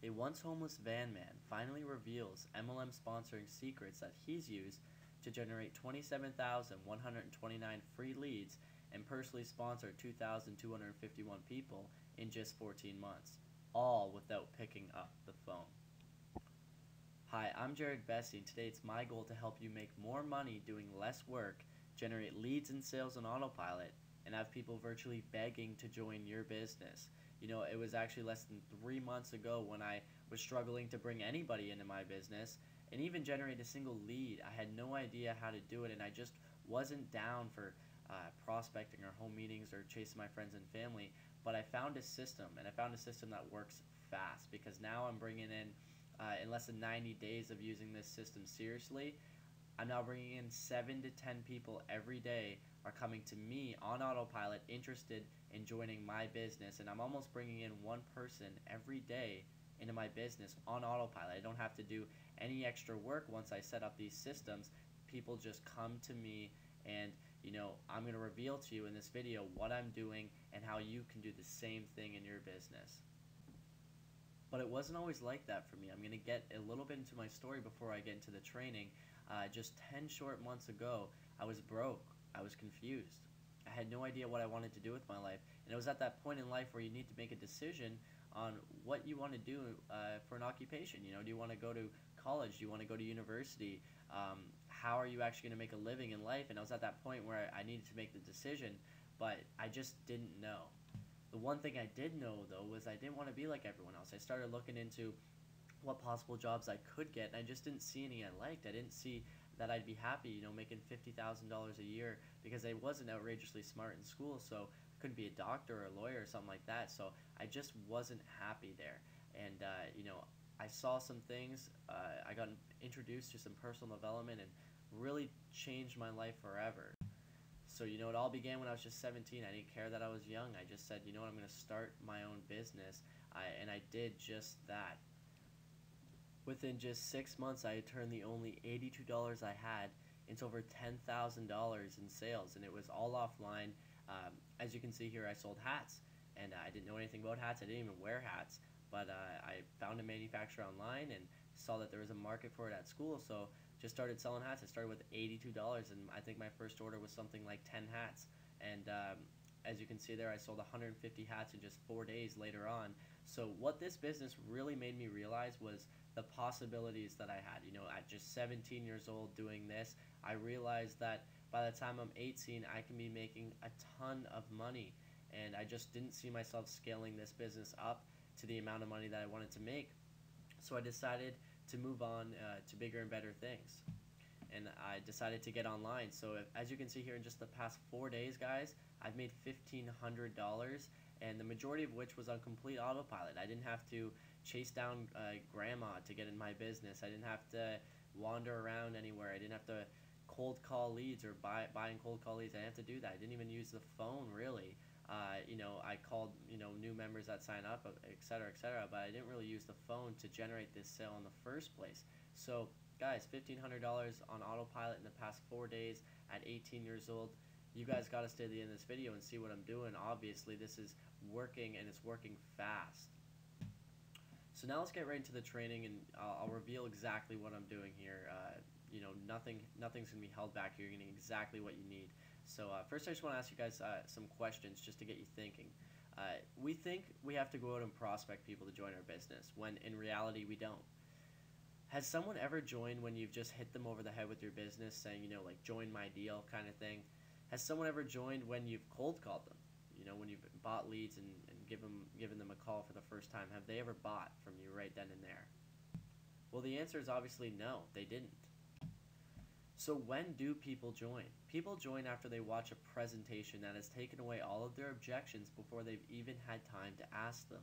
A once homeless van man finally reveals MLM sponsoring secrets that he's used to generate 27,129 free leads and personally sponsor 2,251 people in just 14 months, all without picking up the phone. Hi, I'm Jared Bessie, and today it's my goal to help you make more money doing less work, generate leads and sales on autopilot, and have people virtually begging to join your business. You know, it was actually less than 3 months ago when I was struggling to bring anybody into my business and even generate a single lead. I had no idea how to do it, and I just wasn't down for prospecting or home meetings or chasing my friends and family. But I found a system, and I found a system that works fast, because now I'm bringing in less than 90 days of using this system seriously, I'm now bringing in 7 to 10 people every day are coming to me on autopilot interested in joining my business, and I'm almost bringing in one person every day into my business on autopilot. I don't have to do any extra work once I set up these systems. People just come to me, and I'm going to reveal to you in this video what I'm doing and how you can do the same thing in your business. But it wasn't always like that for me. I'm going to get a little bit into my story before I get into the training. Just 10 short months ago, I was broke. I was confused. I had no idea what I wanted to do with my life. And it was at that point in life where you need to make a decision on what you want to do for an occupation. Do you want to go to college? Do you want to go to university? How are you actually going to make a living in life? And I was at that point where I needed to make the decision, but I just didn't know. The one thing I did know, though, was I didn't want to be like everyone else. I started looking into what possible jobs I could get, and I just didn't see any I liked. I didn't see that I'd be happy, making $50,000 a year, because I wasn't outrageously smart in school, so I couldn't be a doctor or a lawyer or something like that. So I just wasn't happy there. And, I saw some things. I got introduced to some personal development and really changed my life forever. So, it all began when I was just 17. I didn't care that I was young. I just said, I'm going to start my own business. And I did just that. Within just 6 months, I had turned the only $82 I had into over $10,000 in sales, and it was all offline. As you can see here, I sold hats, and I didn't know anything about hats. I didn't even wear hats, but I found a manufacturer online and saw that there was a market for it at school, so just started selling hats. I started with $82, and I think my first order was something like 10 hats, and as you can see there, I sold 150 hats in just 4 days later on. So what this business really made me realize was the possibilities that I had. At just 17 years old doing this, I realized that by the time I'm 18, I can be making a ton of money, and I just didn't see myself scaling this business up to the amount of money that I wanted to make. So I decided to move on to bigger and better things, and I decided to get online. So as you can see here, in just the past 4 days, guys, I've made $1,500, and the majority of which was on complete autopilot. I didn't have to chase down grandma to get in my business. I didn't have to wander around anywhere. I didn't have to cold call leads or buying cold call leads. I didn't have to do that. I didn't even use the phone, really. I called new members that sign up, etc., etc., but I didn't really use the phone to generate this sale in the first place. So guys, $1,500 on autopilot in the past 4 days at 18 years old. You guys got to stay to the end of this video and see what I'm doing. Obviously, this is working, and it's working fast. So now let's get right into the training, and I'll reveal exactly what I'm doing here. Nothing's going to be held back here. You're getting exactly what you need. So first, I just want to ask you guys some questions just to get you thinking. We think we have to go out and prospect people to join our business, when in reality we don't. Has someone ever joined when you've just hit them over the head with your business, saying, like, join my deal kind of thing? Has someone ever joined when you've cold called them? When you've bought leads and given them a call for the first time? Have they ever bought from you right then and there? Well, the answer is obviously no, they didn't. So when do people join? People join after they watch a presentation that has taken away all of their objections before they've even had time to ask them.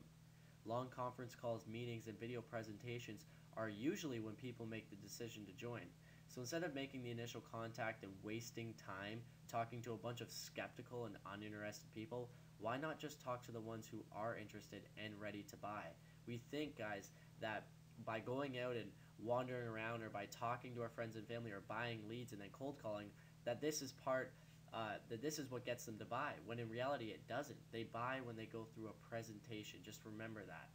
Long conference calls, meetings, and video presentations are usually when people make the decision to join. So instead of making the initial contact and wasting time talking to a bunch of skeptical and uninterested people, why not just talk to the ones who are interested and ready to buy? We think, guys, that by going out and wandering around, or by talking to our friends and family, or buying leads and then cold calling, that this is what gets them to buy, when in reality it doesn't. They buy when they go through a presentation. Just remember that.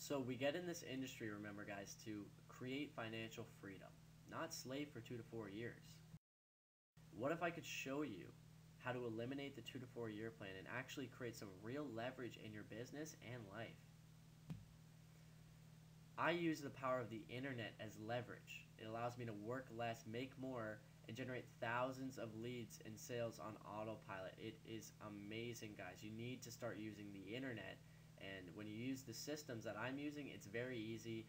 So we get in this industry, remember guys, to create financial freedom, not slave for 2 to 4 years. What if I could show you how to eliminate the 2 to 4 year plan and actually create some real leverage in your business and life? I use the power of the internet as leverage. It allows me to work less, make more, and generate thousands of leads and sales on autopilot. It is amazing, guys. You need to start using the internet. And when you use the systems that I'm using, it's very easy.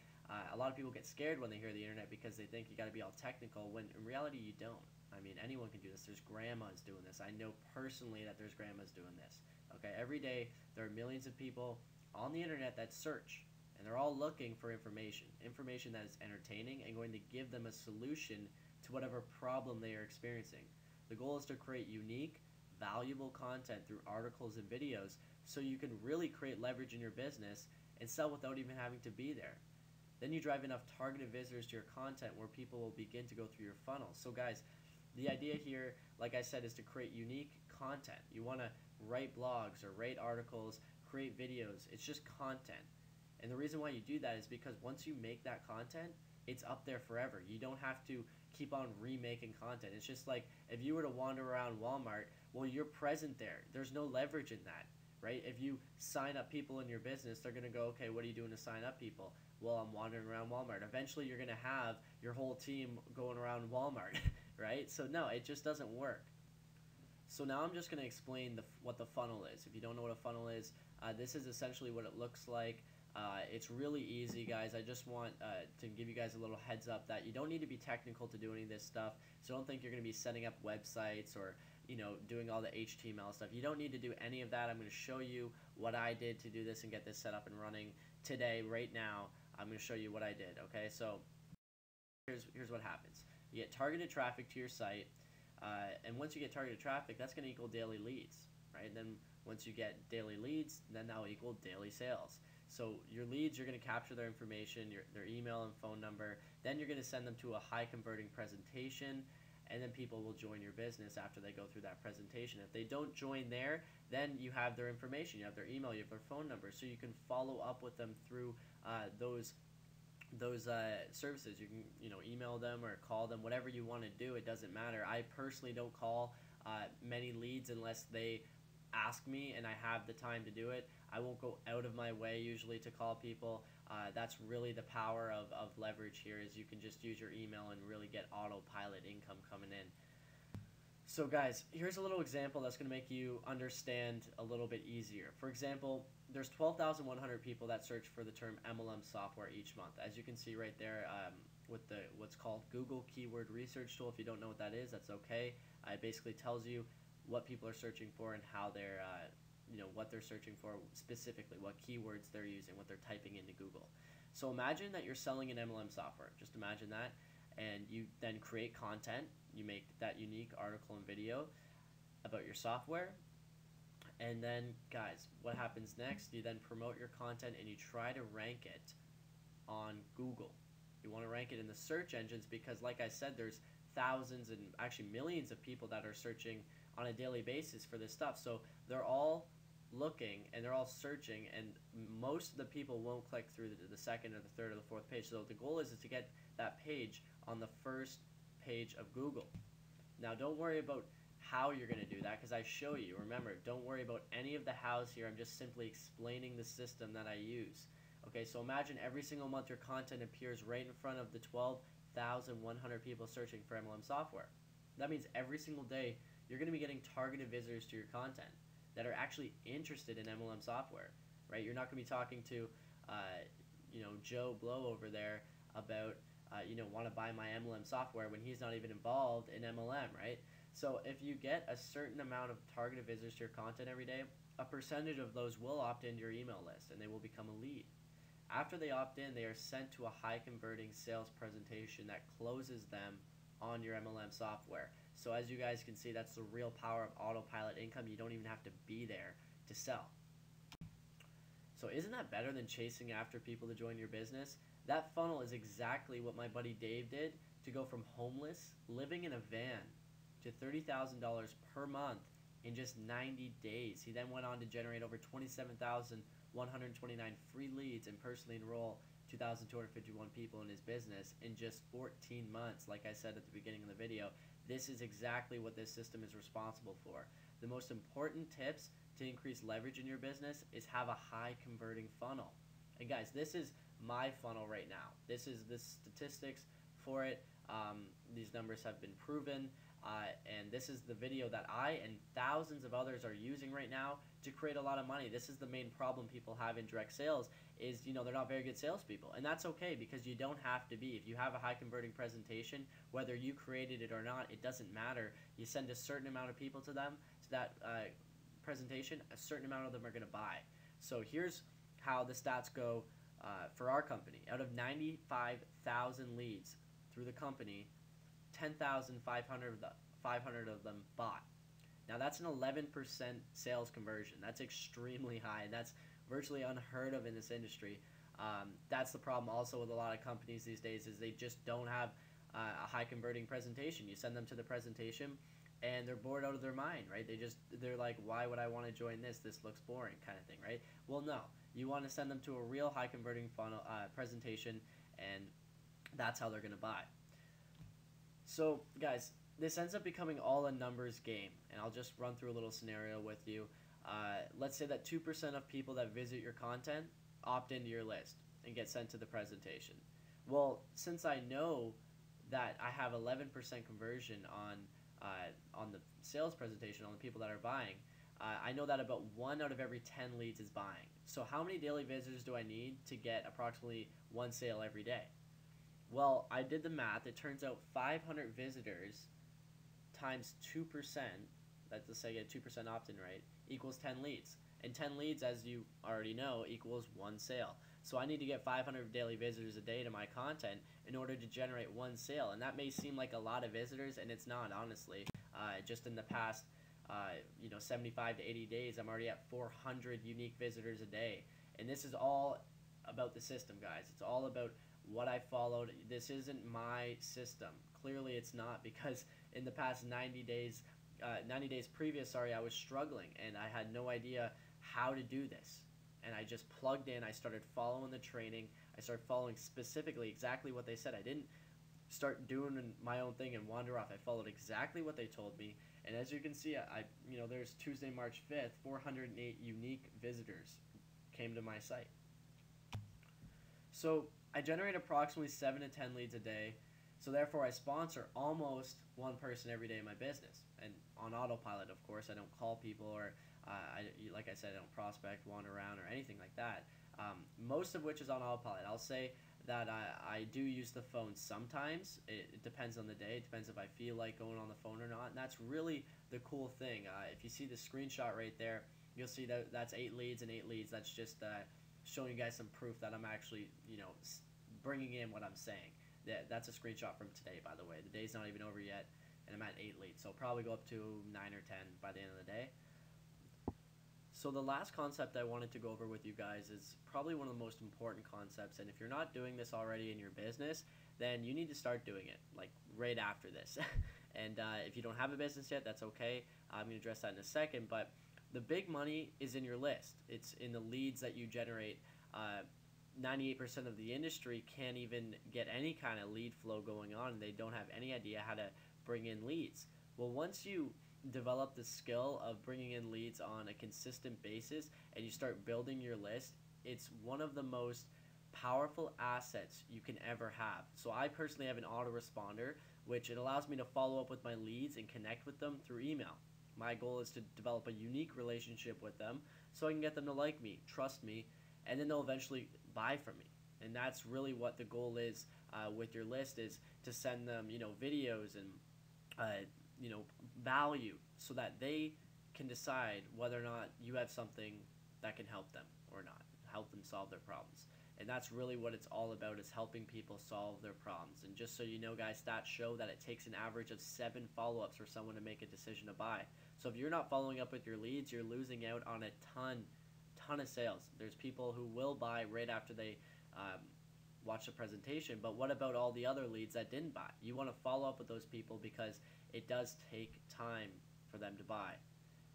A lot of people get scared when they hear the internet because they think you got to be all technical, when in reality you don't. I mean, anyone can do this. There's grandmas doing this. I know personally that there's grandmas doing this. Okay, every day there are millions of people on the internet that search, and they're all looking for information that is entertaining and going to give them a solution to whatever problem they are experiencing. The goal is to create unique, valuable content through articles and videos so you can really create leverage in your business and sell without even having to be there. Then you drive enough targeted visitors to your content where people will begin to go through your funnel. So guys, the idea here, like I said, is to create unique content. You want to write blogs or write articles, create videos. It's just content. And the reason why you do that is because once you make that content, it's up there forever. You don't have to keep on remaking content. It's just like if you were to wander around Walmart, well, you're present there. There's no leverage in that, right? If you sign up people in your business, they're going to go, okay, what are you doing to sign up people? Well, I'm wandering around Walmart. Eventually, you're going to have your whole team going around Walmart, right? So no, it just doesn't work. So now I'm just going to explain what the funnel is. If you don't know what a funnel is, this is essentially what it looks like. It's really easy, guys. I just want to give you guys a little heads up that you don't need to be technical to do any of this stuff. So don't think you're going to be setting up websites or doing all the HTML stuff. You don't need to do any of that. I'm going to show you what I did to do this and get this set up and running today, right now. I'm going to show you what I did. Okay, so here's what happens. You get targeted traffic to your site, and once you get targeted traffic, that's going to equal daily leads, right? Then once you get daily leads, then that will equal daily sales. So your leads, you're going to capture their information, their email and phone number. Then you're going to send them to a high converting presentation, and then people will join your business after they go through that presentation. If they don't join there, then you have their information, you have their email, you have their phone number, so you can follow up with them through those services. You can email them or call them, whatever you want to do. It doesn't matter. I personally don't call many leads unless they ask me and I have the time to do it. I won't go out of my way usually to call people. That's really the power of leverage here, is you can just use your email and really get autopilot income coming in. So guys, here's a little example that's going to make you understand a little bit easier. For example, there's 12,100 people that search for the term MLM software each month. As you can see right there with what's called Google Keyword Research Tool. If you don't know what that is, that's okay. It basically tells you what people are searching for and how they're what they're searching for specifically, what keywords they're using, what they're typing into Google. So imagine that you're selling an MLM software. Just imagine that, and you then create content. You make that unique article and video about your software, and then guys, what happens next? You then promote your content and you try to rank it on Google. You want to rank it in the search engines because, like I said, there's thousands and actually millions of people that are searching on a daily basis for this stuff. So they're all looking and they're all searching, and most of the people won't click through the second or the third or the fourth page. So the goal is to get that page on the first page of Google. Now don't worry about how you're going to do that because I show you. Remember, don't worry about any of the hows here. I'm just simply explaining the system that I use. Okay, so imagine every single month your content appears right in front of the 12,100 people searching for MLM software. That means every single day you're going to be getting targeted visitors to your content that are actually interested in MLM software, right? You're not going to be talking to, Joe Blow over there about, want to buy my MLM software when he's not even involved in MLM, right? So if you get a certain amount of targeted visitors to your content every day, a percentage of those will opt into your email list and they will become a lead. After they opt in, they are sent to a high converting sales presentation that closes them on your MLM software. So as you guys can see, that's the real power of autopilot income. You don't even have to be there to sell. So isn't that better than chasing after people to join your business? That funnel is exactly what my buddy Dave did to go from homeless, living in a van, to $30,000 per month in just 90 days. He then went on to generate over $27,100 129 free leads and personally enroll 2,251 people in his business in just 14 months. Like I said at the beginning of the video, this is exactly what this system is responsible for. The most important tips to increase leverage in your business is have a high converting funnel. And guys, this is my funnel right now. This is the statistics for it. These numbers have been proven. And this is the video that I and thousands of others are using right now to create a lot of money. This is the main problem people have in direct sales is, they're not very good salespeople. And that's okay, because you don't have to be. If you have a high converting presentation, whether you created it or not, it doesn't matter. You send a certain amount of people to them, to that presentation, a certain amount of them are going to buy. So here's how the stats go for our company. Out of 95,000 leads through the company, 10,500 of them bought. Now that's an 11% sales conversion. That's extremely high, and that's virtually unheard of in this industry. That's the problem also with a lot of companies these days, is they just don't have a high converting presentation. You send them to the presentation and they're bored out of their mind, right? They're like, why would I want to join this? This looks boring, kind of thing, right? Well, no, you want to send them to a real high converting funnel presentation, and that's how they're going to buy. So guys, this ends up becoming all a numbers game, and I'll just run through a little scenario with you. Let's say that 2% of people that visit your content opt into your list and get sent to the presentation. Well, since I know that I have 11% conversion on the sales presentation, on the people that are buying, I know that about 1 out of every 10 leads is buying. So how many daily visitors do I need to get approximately 1 sale every day? Well, I did the math. It turns out 500 visitors times 2%, let's say I get 2% opt-in rate, equals 10 leads. And 10 leads, as you already know, equals 1 sale. So I need to get 500 daily visitors a day to my content in order to generate 1 sale. And that may seem like a lot of visitors, and it's not, honestly. Just in the past 75 to 80 days, I'm already at 400 unique visitors a day. And this is all about the system, guys. It's all about what I followed. This isn't my system. Clearly it's not, because in the past 90 days previous, I was struggling and I had no idea how to do this. And I just plugged in, I started following the training, I started following specifically exactly what they said. I didn't start doing my own thing and wander off. I followed exactly what they told me. And as you can see, there's Tuesday, March 5th, 408 unique visitors came to my site. So I generate approximately 7 to 10 leads a day, so therefore I sponsor almost 1 person every day in my business. And on autopilot, of course. I don't call people, or like I said, I don't prospect, wander around, or anything like that. Most of which is on autopilot. I'll say that I do use the phone sometimes. It depends on the day. It depends if I feel like going on the phone or not. And that's really the cool thing. If you see the screenshot right there, you'll see that that's 8 leads and 8 leads. That's just showing you guys some proof that I'm actually, bringing in what I'm saying. That's a screenshot from today, by the way. The day's not even over yet, and I'm at 8 leads. So I'll probably go up to 9 or 10 by the end of the day. So the last concept I wanted to go over with you guys is probably one of the most important concepts. And if you're not doing this already in your business, then you need to start doing it, like right after this. And if you don't have a business yet, that's okay. I'm going to address that in a second. But the big money is in your list. It's in the leads that you generate. 98% of the industry can't even get any kind of lead flow going on, and they don't have any idea how to bring in leads. Well, once you develop the skill of bringing in leads on a consistent basis and you start building your list, it's one of the most powerful assets you can ever have. So I personally have an autoresponder, which it allows me to follow up with my leads and connect with them through email. My goal is to develop a unique relationship with them so I can get them to like me, trust me, and then they'll eventually buy from me. And that's really what the goal is with your list, is to send them, videos and value, so that they can decide whether or not you have something that can help them or not, help them solve their problems. And that's really what it's all about, is helping people solve their problems. And just so you know, guys, stats show that it takes an average of 7 follow-ups for someone to make a decision to buy. So if you're not following up with your leads, you're losing out on a ton of sales. There's people who will buy right after they watch the presentation, but what about all the other leads that didn't buy? You want to follow up with those people, because it does take time for them to buy.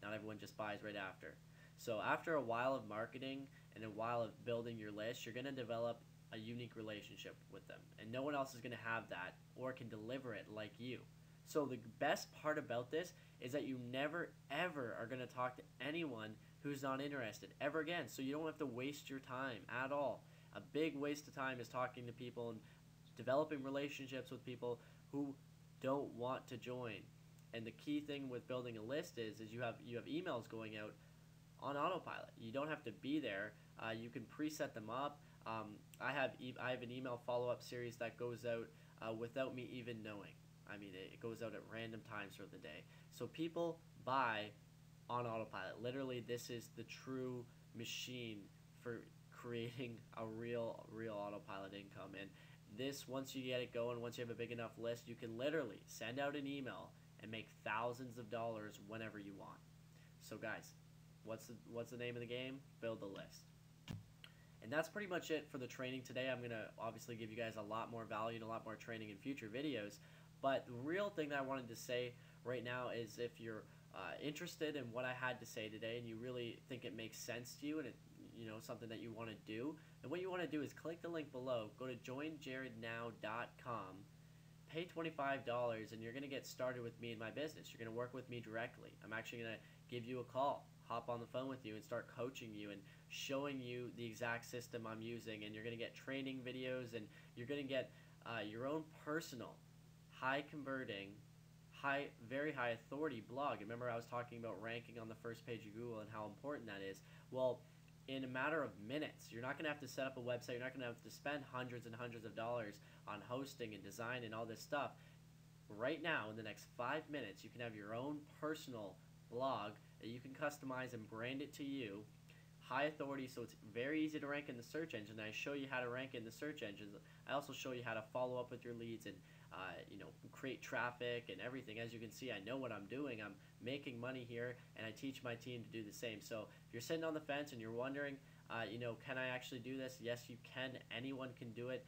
Not everyone just buys right after. So after a while of marketing and then while building your list, you're going to develop a unique relationship with them. And no one else is going to have that or can deliver it like you. So the best part about this is that you never ever are going to talk to anyone who's not interested ever again. So you don't have to waste your time at all. A big waste of time is talking to people and developing relationships with people who don't want to join. And the key thing with building a list is you have emails going out on autopilot. You don't have to be there. You can preset them up. I have an email follow-up series that goes out without me even knowing. I mean, it goes out at random times throughout the day. So people buy on autopilot. Literally, this is the true machine for creating a real autopilot income. And this, once you get it going, once you have a big enough list, you can literally send out an email and make thousands of dollars whenever you want. So guys, what's the name of the game? Build a list. And that's pretty much it for the training today. I'm going to obviously give you guys a lot more value and a lot more training in future videos. But the real thing that I wanted to say right now is if you're interested in what I had to say today and you really think it makes sense to you and something that you want to do, then what you want to do is click the link below, go to joinjarednow.com, pay $25, and you're going to get started with me in my business. You're going to work with me directly. I'm actually going to give you a call, hop on the phone with you, and start coaching you and showing you the exact system I'm using. And you're going to get training videos, and you're going to get your own personal, high-converting, very high authority blog. Remember I was talking about ranking on the first page of Google and how important that is. Well, in a matter of minutes, you're not going to have to set up a website. You're not going to have to spend hundreds and hundreds of dollars on hosting and design and all this stuff. Right now, in the next 5 minutes, you can have your own personal blog that you can customize and brand it to you. High authority, so it's very easy to rank in the search engine. I show you how to rank in the search engines. I also show you how to follow up with your leads and create traffic and everything. As you can see, I know what I'm doing. I'm making money here, and I teach my team to do the same. So if you're sitting on the fence and you're wondering, can I actually do this? Yes, you can. Anyone can do it.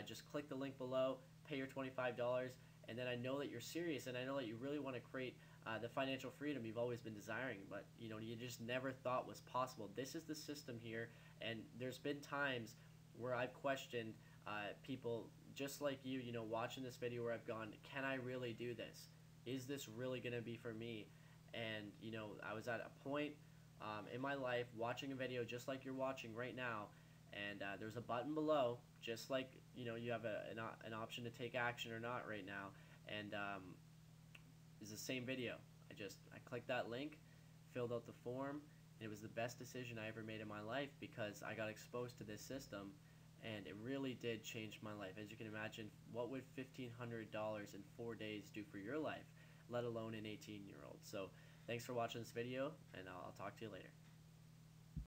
Just click the link below, pay your $25, and then I know that you're serious, and I know that you really want to create the financial freedom you've always been desiring, but you just never thought was possible. This is the system here, and there's been times where I've questioned people just like you, watching this video where I've gone, can I really do this? Is this really going to be for me? And, I was at a point in my life watching a video just like you're watching right now, and there's a button below, just like, you have an option to take action or not right now, and it's the same video. I clicked that link, filled out the form, and it was the best decision I ever made in my life because I got exposed to this system. And it really did change my life. As you can imagine, what would $1,500 in 4 days do for your life, let alone an 18-year-old? So thanks for watching this video, and I'll talk to you later.